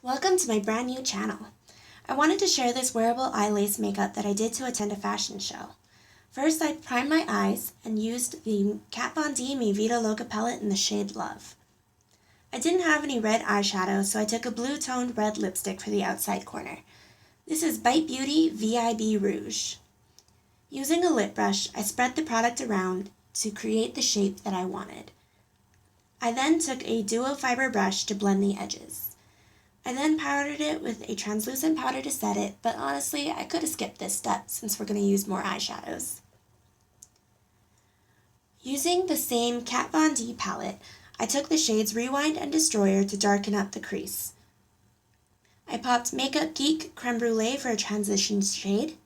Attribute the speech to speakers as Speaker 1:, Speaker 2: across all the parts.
Speaker 1: Welcome to my brand new channel. I wanted to share this wearable eye lace makeup that I did to attend a fashion show. First, I primed my eyes and used the Kat Von D My Vida Loca palette in the shade Love. I didn't have any red eyeshadow, so I took a blue-toned red lipstick for the outside corner. This is Bite Beauty VIB Rouge. Using a lip brush, I spread the product around to create the shape that I wanted. I then took a duo fiber brush to blend the edges. I then powdered it with a translucent powder to set it, but honestly, I could have skipped this step since we're going to use more eyeshadows. Using the same Kat Von D palette, I took the shades Rewind and Destroyer to darken up the crease. I popped Makeup Geek Creme Brulee for a transition shade,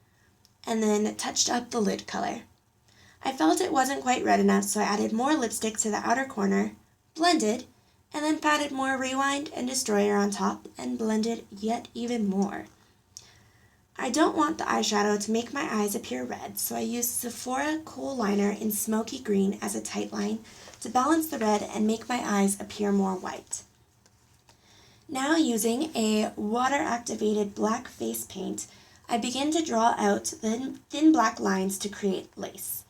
Speaker 1: and then touched up the lid color. I felt it wasn't quite red enough, so I added more lipstick to the outer corner, blended, and then patted more Rewind and Destroyer on top and blended yet even more. I don't want the eyeshadow to make my eyes appear red, so I used Sephora Kohl liner in smoky green as a tightline to balance the red and make my eyes appear more white. Now using a water-activated black face paint, I begin to draw out the thin black lines to create lace.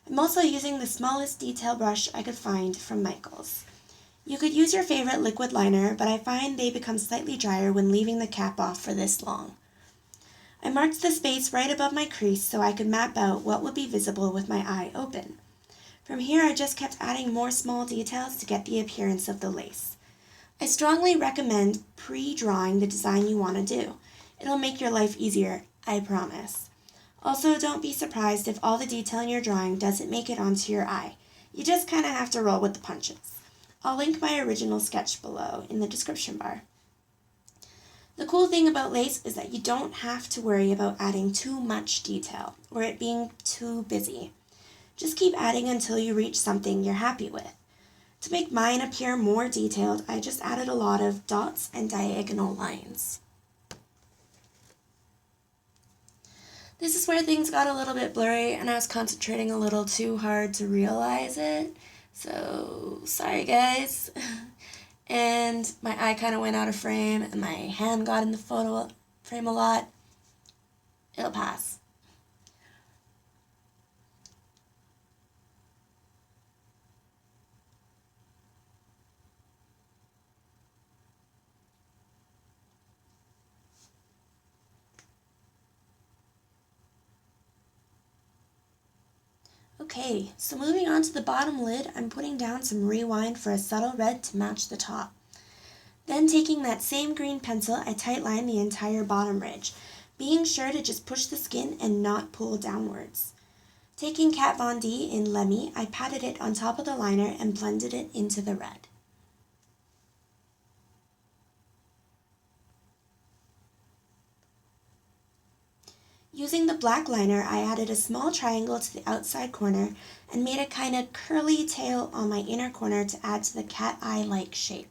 Speaker 1: I'm also using the smallest detail brush I could find from Michaels. You could use your favorite liquid liner, but I find they become slightly drier when leaving the cap off for this long. I marked the space right above my crease so I could map out what would be visible with my eye open. From here, I just kept adding more small details to get the appearance of the lace. I strongly recommend pre-drawing the design you want to do. It'll make your life easier, I promise. Also, don't be surprised if all the detail in your drawing doesn't make it onto your eye. You just kind of have to roll with the punches. I'll link my original sketch below in the description bar. The cool thing about lace is that you don't have to worry about adding too much detail or it being too busy. Just keep adding until you reach something you're happy with. To make mine appear more detailed, I just added a lot of dots and diagonal lines. This is where things got a little bit blurry and I was concentrating a little too hard to realize it. So, sorry guys. And my eye kind of went out of frame and my hand got in the photo frame a lot. It'll pass. Okay, so moving on to the bottom lid, I'm putting down some Rewind for a subtle red to match the top. Then taking that same green pencil, I tightline the entire bottom ridge, being sure to just push the skin and not pull downwards. Taking Kat Von D in Lemmy, I patted it on top of the liner and blended it into the red. Using the black liner, I added a small triangle to the outside corner and made a kind of curly tail on my inner corner to add to the cat eye-like shape.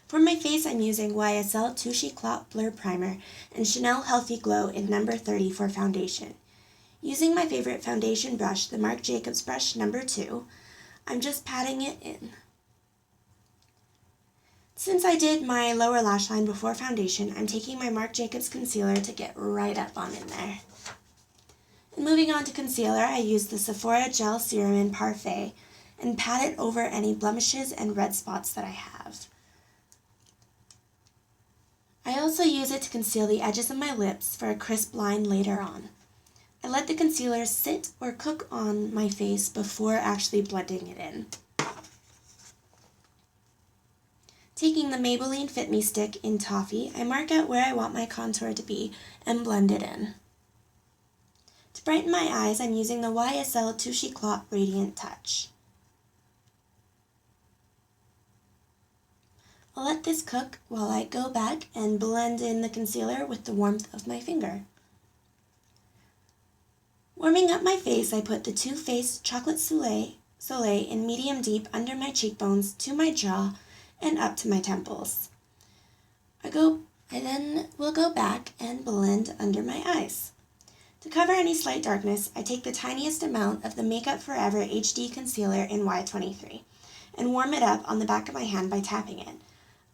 Speaker 1: For my face, I'm using YSL Touche Eclat Blur Primer and Chanel Healthy Glow in number 30 for foundation. Using my favorite foundation brush, the Marc Jacobs brush number 2, I'm just patting it in. Since I did my lower lash line before foundation, I'm taking my Marc Jacobs concealer to get right up on in there. And moving on to concealer, I used the Sephora Gel Serum in Parfait and pat it over any blemishes and red spots that I have. I also use it to conceal the edges of my lips for a crisp line later on. I let the concealer sit or cook on my face before actually blending it in. Taking the Maybelline Fit Me stick in Toffee, I mark out where I want my contour to be and blend it in. To brighten my eyes, I'm using the YSL Touche Eclat Radiant Touch. I'll let this cook while I go back and blend in the concealer with the warmth of my finger. Warming up my face, I put the Too Faced Chocolate Soleil in medium deep under my cheekbones to my jaw and up to my temples. I then will go back and blend under my eyes. To cover any slight darkness, I take the tiniest amount of the Makeup Forever HD Concealer in Y23 and warm it up on the back of my hand by tapping it.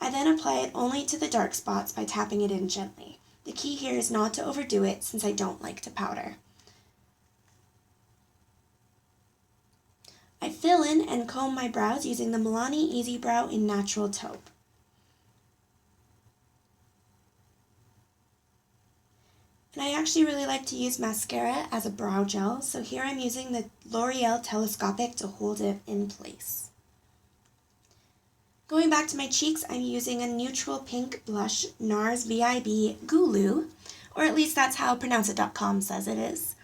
Speaker 1: I then apply it only to the dark spots by tapping it in gently. The key here is not to overdo it since I don't like to powder. I fill in and comb my brows using the Milani Easy Brow in Natural Taupe. And I actually really like to use mascara as a brow gel, so here I'm using the L'Oreal Telescopic to hold it in place. Going back to my cheeks, I'm using a neutral pink blush, NARS VIB Gulu, or at least that's how Pronounce.com says it is.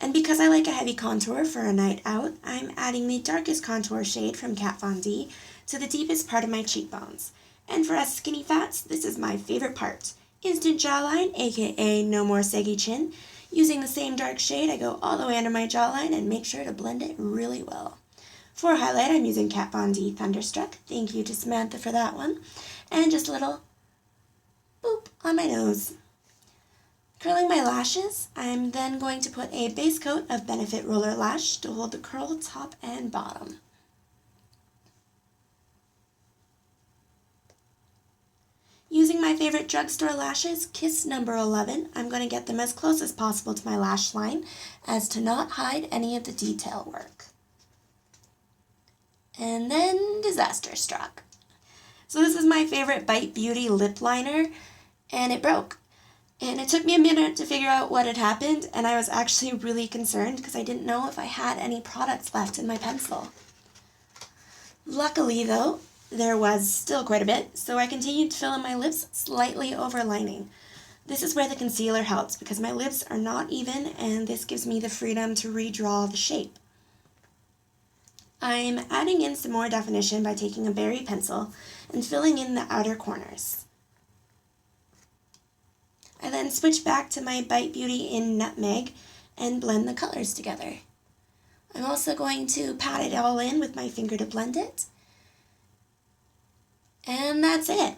Speaker 1: And because I like a heavy contour for a night out, I'm adding the darkest contour shade from Kat Von D to the deepest part of my cheekbones. And for us skinny fats, this is my favorite part. Instant jawline, aka no more saggy chin. Using the same dark shade, I go all the way under my jawline and make sure to blend it really well. For highlight, I'm using Kat Von D Thunderstruck. Thank you to Samantha for that one. And just a little boop on my nose. Curling my lashes, I'm then going to put a base coat of Benefit Roller Lash to hold the curl top and bottom. Using my favorite drugstore lashes, Kiss number 11, I'm going to get them as close as possible to my lash line as to not hide any of the detail work. And then disaster struck. So this is my favorite Bite Beauty lip liner, and it broke. And it took me a minute to figure out what had happened, and I was actually really concerned because I didn't know if I had any products left in my pencil. Luckily though, there was still quite a bit, so I continued to fill in my lips, slightly overlining. This is where the concealer helps because my lips are not even, and this gives me the freedom to redraw the shape. I'm adding in some more definition by taking a berry pencil and filling in the outer corners. I then switch back to my Bite Beauty in Nutmeg and blend the colors together. I'm also going to pat it all in with my finger to blend it. And that's it.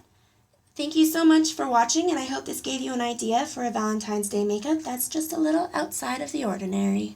Speaker 1: Thank you so much for watching, and I hope this gave you an idea for a Valentine's Day makeup that's just a little outside of the ordinary.